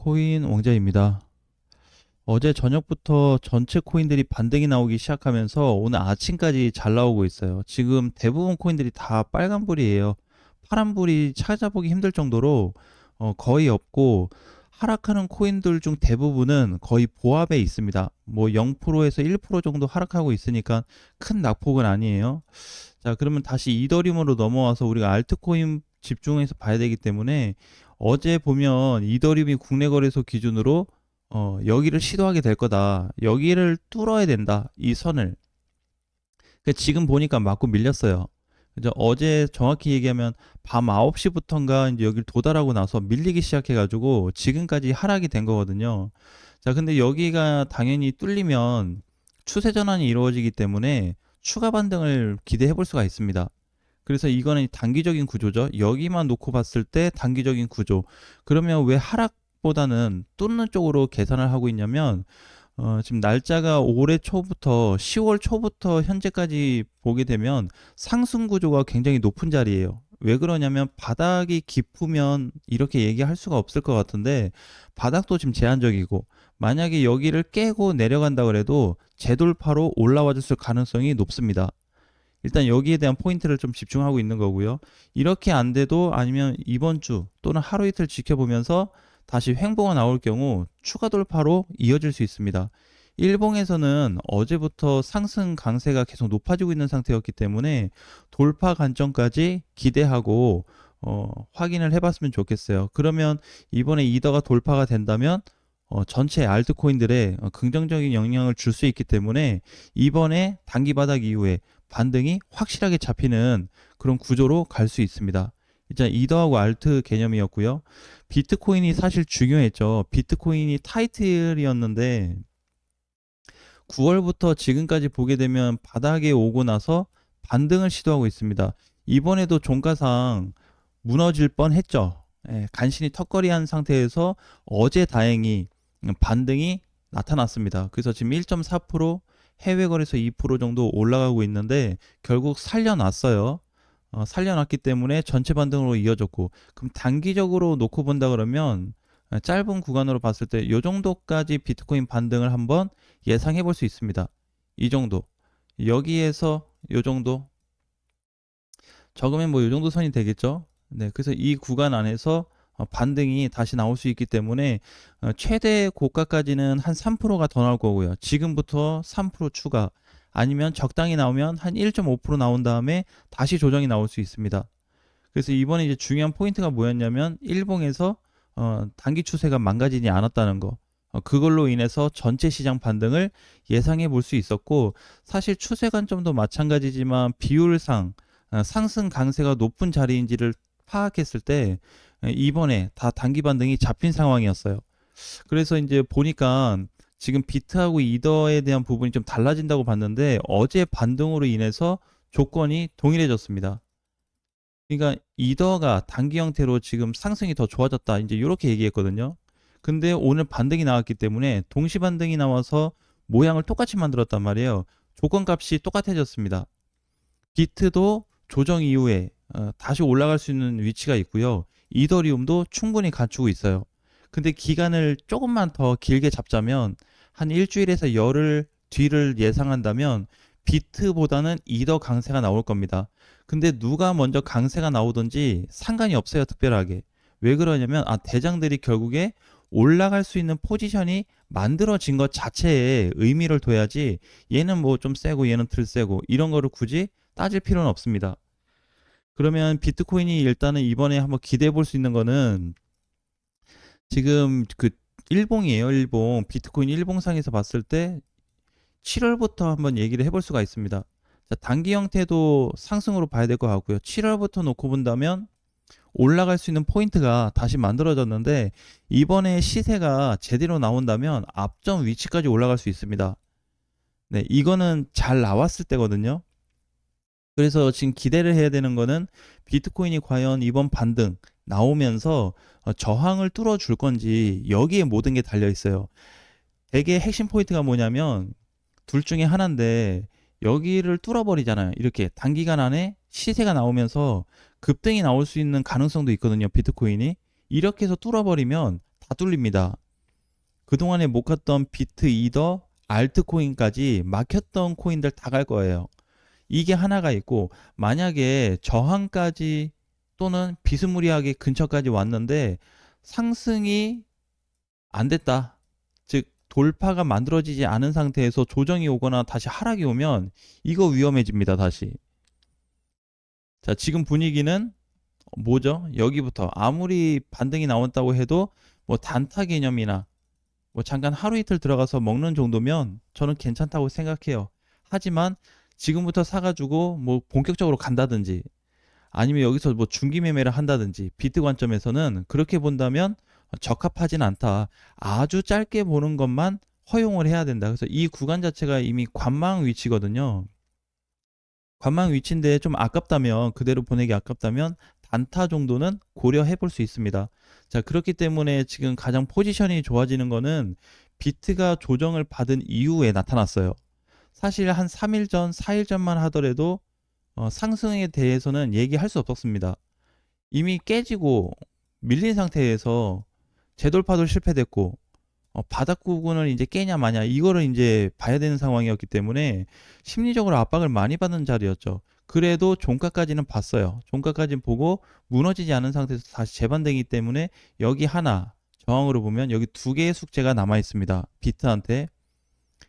코인 왕자입니다. 어제 저녁부터 전체 코인들이 반등이 나오기 시작하면서 오늘 아침까지 잘 나오고 있어요. 지금 대부분 코인들이 다 빨간불이에요. 파란불이 찾아보기 힘들 정도로 거의 없고, 하락하는 코인들 중 대부분은 거의 보합에 있습니다. 뭐 0%에서 1% 정도 하락하고 있으니까 큰 낙폭은 아니에요. 자, 그러면 다시 이더리움으로 넘어와서 우리가 알트코인 집중해서 봐야 되기 때문에, 어제 보면 이더리움이 국내 거래소 기준으로 여기를 시도하게 될 거다. 여기를 뚫어야 된다. 이 선을. 지금 보니까 맞고 밀렸어요. 그죠? 어제 정확히 얘기하면 밤 9시부터인가 이제 여기를 도달하고 나서 밀리기 시작해가지고 지금까지 하락이 된 거거든요. 자, 근데 여기가 당연히 뚫리면 추세 전환이 이루어지기 때문에 추가 반등을 기대해 볼 수가 있습니다. 그래서 이거는 단기적인 구조죠. 여기만 놓고 봤을 때 단기적인 구조. 그러면 왜 하락보다는 뚫는 쪽으로 계산을 하고 있냐면, 지금 날짜가 올해 초부터 10월 초부터 현재까지 보게 되면 상승 구조가 굉장히 높은 자리예요. 왜 그러냐면 바닥이 깊으면 이렇게 얘기할 수가 없을 것 같은데, 바닥도 지금 제한적이고, 만약에 여기를 깨고 내려간다 그래도 재돌파로 올라와 줬을 가능성이 높습니다. 일단 여기에 대한 포인트를 좀 집중하고 있는 거고요. 이렇게 안 돼도, 아니면 이번 주 또는 하루 이틀 지켜보면서 다시 횡보가 나올 경우 추가 돌파로 이어질 수 있습니다. 일봉에서는 어제부터 상승 강세가 계속 높아지고 있는 상태였기 때문에 돌파 관점까지 기대하고 확인을 해봤으면 좋겠어요. 그러면 이번에 이더가 돌파가 된다면 전체 알트코인들의 긍정적인 영향을 줄 수 있기 때문에 이번에 단기 바닥 이후에 반등이 확실하게 잡히는 그런 구조로 갈 수 있습니다. 일단 이더하고 알트 개념이었고요. 비트코인이 사실 중요했죠. 비트코인이 타이틀이었는데 9월부터 지금까지 보게 되면 바닥에 오고 나서 반등을 시도하고 있습니다. 이번에도 종가상 무너질 뻔했죠. 간신히 턱걸이한 상태에서 어제 다행히 반등이 나타났습니다. 그래서 지금 1.4%, 해외 거래소 2% 정도 올라가고 있는데 결국 살려놨어요. 살려놨기 때문에 전체 반등으로 이어졌고, 그럼 단기적으로 놓고 본다 그러면 짧은 구간으로 봤을 때 이 정도까지 비트코인 반등을 한번 예상해 볼 수 있습니다. 이 정도. 여기에서 이 정도 적으면 뭐 이 정도 선이 되겠죠. 네, 그래서 이 구간 안에서 반등이 다시 나올 수 있기 때문에 최대 고가까지는 한 3%가 더 나올 거고요. 지금부터 3% 추가, 아니면 적당히 나오면 한 1.5% 나온 다음에 다시 조정이 나올 수 있습니다. 그래서 이번에 이제 중요한 포인트가 뭐였냐면, 일봉에서 단기 추세가 망가지지 않았다는 거. 그걸로 인해서 전체 시장 반등을 예상해 볼 수 있었고, 사실 추세 관점도 마찬가지지만 비율상 상승 강세가 높은 자리인지를 파악했을 때 이번에 다 단기 반등이 잡힌 상황이었어요. 그래서 이제 보니까 지금 비트하고 이더에 대한 부분이 좀 달라진다고 봤는데, 어제 반등으로 인해서 조건이 동일해졌습니다. 그러니까 이더가 단기 형태로 지금 상승이 더 좋아졌다, 이제 이렇게 얘기했거든요. 근데 오늘 반등이 나왔기 때문에 동시 반등이 나와서 모양을 똑같이 만들었단 말이에요. 조건 값이 똑같아졌습니다. 비트도 조정 이후에 다시 올라갈 수 있는 위치가 있고요. 이더리움도 충분히 갖추고 있어요. 근데 기간을 조금만 더 길게 잡자면, 한 일주일에서 열흘 뒤를 예상한다면 비트보다는 이더 강세가 나올 겁니다. 근데 누가 먼저 강세가 나오든지 상관이 없어요, 특별하게. 왜 그러냐면, 대장들이 결국에 올라갈 수 있는 포지션이 만들어진 것 자체에 의미를 둬야지, 얘는 뭐 좀 세고 얘는 덜 세고 이런 거를 굳이 따질 필요는 없습니다. 그러면 비트코인이 일단은 이번에 한번 기대해 볼 수 있는 거는, 지금 그 일봉이에요. 일봉. 비트코인 일봉상에서 봤을 때 7월부터 한번 얘기를 해볼 수가 있습니다. 자, 단기 형태도 상승으로 봐야 될 것 같고요. 7월부터 놓고 본다면 올라갈 수 있는 포인트가 다시 만들어졌는데, 이번에 시세가 제대로 나온다면 앞점 위치까지 올라갈 수 있습니다. 네, 이거는 잘 나왔을 때거든요. 그래서 지금 기대를 해야 되는 거는, 비트코인이 과연 이번 반등 나오면서 저항을 뚫어줄 건지, 여기에 모든 게 달려 있어요. 되게 핵심 포인트가 뭐냐면, 둘 중에 하나인데, 여기를 뚫어버리잖아요. 이렇게 단기간 안에 시세가 나오면서 급등이 나올 수 있는 가능성도 있거든요, 비트코인이. 이렇게 해서 뚫어버리면 다 뚫립니다. 그동안에 못 갔던 비트, 이더, 알트코인까지 막혔던 코인들 다 갈 거예요. 이게 하나가 있고, 만약에 저항까지 또는 비스무리하게 근처까지 왔는데 상승이 안 됐다. 즉 돌파가 만들어지지 않은 상태에서 조정이 오거나 다시 하락이 오면 이거 위험해집니다. 다시. 자, 지금 분위기는 뭐죠? 여기부터 아무리 반등이 나왔다고 해도 뭐 단타 개념이나 뭐 잠깐 하루 이틀 들어가서 먹는 정도면 저는 괜찮다고 생각해요. 하지만 지금부터 사가지고 뭐 본격적으로 간다든지 아니면 여기서 뭐 중기 매매를 한다든지 비트 관점에서는 그렇게 본다면 적합하진 않다. 아주 짧게 보는 것만 허용을 해야 된다. 그래서 이 구간 자체가 이미 관망 위치거든요. 관망 위치인데 좀 아깝다면 그대로 보내기 아깝다면 단타 정도는 고려해 볼 수 있습니다. 자, 그렇기 때문에 지금 가장 포지션이 좋아지는 거는 비트가 조정을 받은 이후에 나타났어요. 사실 한 3일 전, 4일 전만 하더라도 상승에 대해서는 얘기할 수 없었습니다. 이미 깨지고 밀린 상태에서 재돌파도 실패됐고 바닥 부분을 이제 깨냐 마냐 이거를 이제 봐야 되는 상황이었기 때문에 심리적으로 압박을 많이 받는 자리였죠. 그래도 종가까지는 봤어요. 종가까지는 보고 무너지지 않은 상태에서 다시 재반등이기 때문에 여기 하나 저항으로 보면 여기 두 개의 숙제가 남아 있습니다. 비트한테.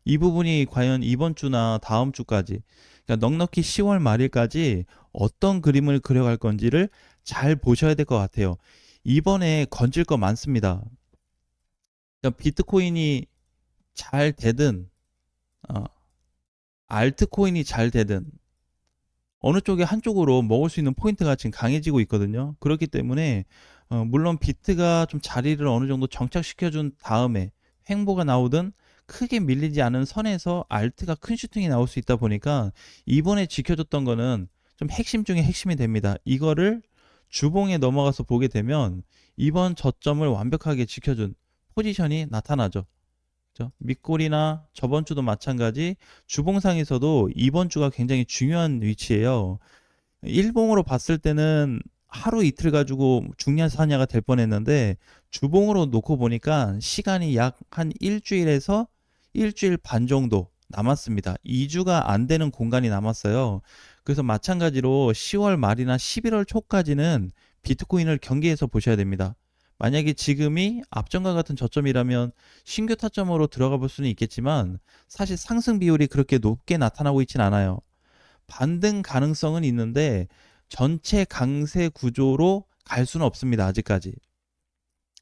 이 부분이 과연 이번 주나 다음 주까지 그러니까 넉넉히 10월 말일까지 어떤 그림을 그려갈 건지를 잘 보셔야 될 것 같아요. 이번에 건질 거 많습니다. 그러니까 비트코인이 잘 되든 어, 알트코인이 잘 되든 어느 쪽에 한쪽으로 먹을 수 있는 포인트가 지금 강해지고 있거든요. 그렇기 때문에 물론 비트가 좀 자리를 어느 정도 정착시켜준 다음에 횡보가 나오든 크게 밀리지 않은 선에서 알트가 큰 슈팅이 나올 수 있다 보니까 이번에 지켜줬던 거는 좀 핵심 중에 핵심이 됩니다. 이거를 주봉에 넘어가서 보게 되면 이번 저점을 완벽하게 지켜준 포지션이 나타나죠. 그죠? 밑골이나 저번 주도 마찬가지 주봉상에서도 이번 주가 굉장히 중요한 위치예요. 일봉으로 봤을 때는 하루 이틀 가지고 중냐 사냐가 될 뻔했는데 주봉으로 놓고 보니까 시간이 약 한 일주일에서 일주일 반 정도 남았습니다. 2주가 안 되는 공간이 남았어요. 그래서 마찬가지로 10월 말이나 11월 초까지는 비트코인을 경계해서 보셔야 됩니다. 만약에 지금이 앞전과 같은 저점이라면 신규 타점으로 들어가 볼 수는 있겠지만 사실 상승 비율이 그렇게 높게 나타나고 있진 않아요. 반등 가능성은 있는데 전체 강세 구조로 갈 수는 없습니다. 아직까지.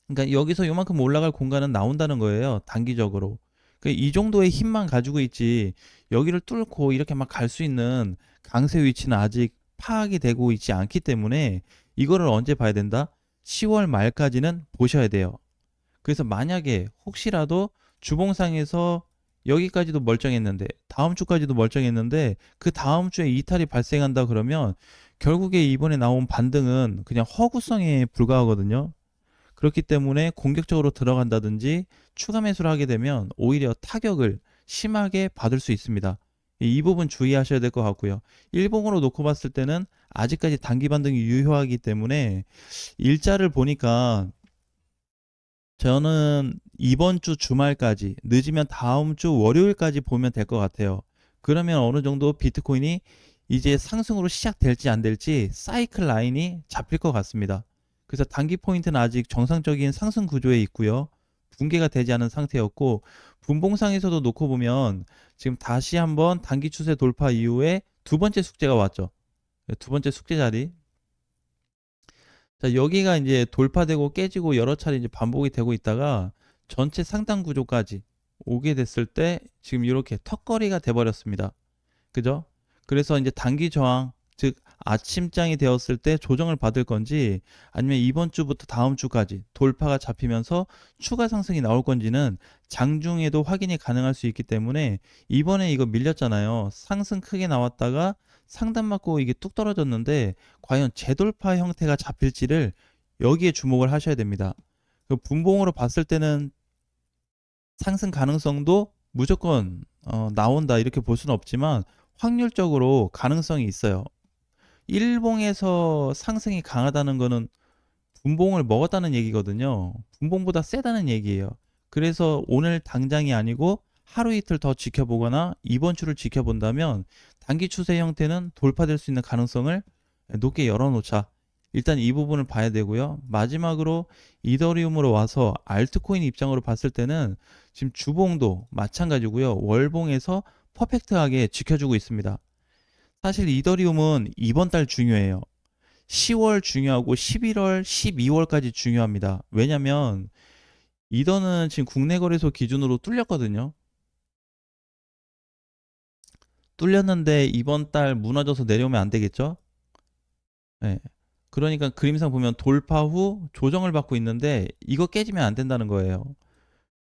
그러니까 여기서 요만큼 올라갈 공간은 나온다는 거예요. 단기적으로. 그러니까 이 정도의 힘만 가지고 있지 여기를 뚫고 이렇게 막 갈 수 있는 강세 위치는 아직 파악이 되고 있지 않기 때문에 이거를 언제 봐야 된다? 10월 말까지는 보셔야 돼요. 그래서 만약에 혹시라도 주봉상에서 여기까지도 멀쩡했는데 다음 주까지도 멀쩡했는데 그 다음 주에 이탈이 발생한다 그러면 결국에 이번에 나온 반등은 그냥 허구성에 불과하거든요. 그렇기 때문에 공격적으로 들어간다든지 추가 매수를 하게 되면 오히려 타격을 심하게 받을 수 있습니다. 이 부분 주의하셔야 될 것 같고요. 일봉으로 놓고 봤을 때는 아직까지 단기 반등이 유효하기 때문에 일자를 보니까 저는 이번 주 주말까지 늦으면 다음 주 월요일까지 보면 될 것 같아요. 그러면 어느 정도 비트코인이 이제 상승으로 시작될지 안 될지 사이클 라인이 잡힐 것 같습니다. 그래서 단기 포인트는 아직 정상적인 상승 구조에 있고요. 붕괴가 되지 않은 상태였고 분봉상에서도 놓고 보면 지금 다시 한번 단기 추세 돌파 이후에 두 번째 숙제가 왔죠. 두 번째 숙제 자리. 자, 여기가 이제 돌파되고 깨지고 여러 차례 이제 반복이 되고 있다가 전체 상단 구조까지 오게 됐을 때 지금 이렇게 턱걸이가 돼 버렸습니다. 그죠? 그래서 이제 단기 저항, 즉 아침장이 되었을 때 조정을 받을 건지 아니면 이번 주부터 다음 주까지 돌파가 잡히면서 추가 상승이 나올 건지는 장중에도 확인이 가능할 수 있기 때문에 이번에 이거 밀렸잖아요. 상승 크게 나왔다가 상단 맞고 이게 뚝 떨어졌는데 과연 재돌파 형태가 잡힐지를 여기에 주목을 하셔야 됩니다. 그 분봉으로 봤을 때는 상승 가능성도 무조건 나온다 이렇게 볼 수는 없지만 확률적으로 가능성이 있어요. 일봉에서 상승이 강하다는 거는 분봉을 먹었다는 얘기거든요. 분봉보다 세다는 얘기예요. 그래서 오늘 당장이 아니고 하루 이틀 더 지켜보거나 이번 주를 지켜본다면 단기 추세 형태는 돌파될 수 있는 가능성을 높게 열어놓자. 일단 이 부분을 봐야 되고요. 마지막으로 이더리움으로 와서 알트코인 입장으로 봤을 때는 지금 주봉도 마찬가지고요. 월봉에서 퍼펙트하게 지켜주고 있습니다. 사실 이더리움은 이번 달 중요해요. 10월 중요하고 11월, 12월까지 중요합니다. 왜냐면 이더는 지금 국내 거래소 기준으로 뚫렸거든요. 뚫렸는데 이번 달 무너져서 내려오면 안 되겠죠? 네. 그러니까 그림상 보면 돌파 후 조정을 받고 있는데 이거 깨지면 안 된다는 거예요.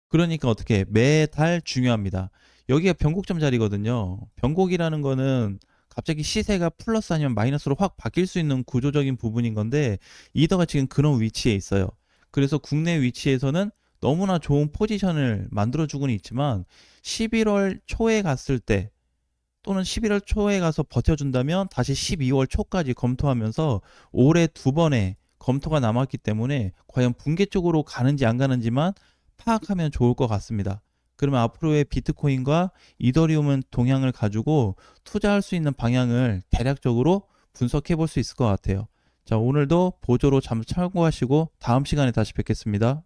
그러니까 어떻게 매달 중요합니다. 여기가 변곡점 자리거든요. 변곡이라는 거는 갑자기 시세가 플러스 아니면 마이너스로 확 바뀔 수 있는 구조적인 부분인 건데 이더가 지금 그런 위치에 있어요. 그래서 국내 위치에서는 너무나 좋은 포지션을 만들어주고는 있지만 11월 초에 갔을 때 또는 11월 초에 가서 버텨준다면 다시 12월 초까지 검토하면서 올해 두 번의 검토가 남았기 때문에 과연 붕괴 쪽으로 가는지 안 가는지만 파악하면 좋을 것 같습니다. 그러면 앞으로의 비트코인과 이더리움은 동향을 가지고 투자할 수 있는 방향을 대략적으로 분석해 볼 수 있을 것 같아요. 자, 오늘도 보조로 참고하시고 다음 시간에 다시 뵙겠습니다.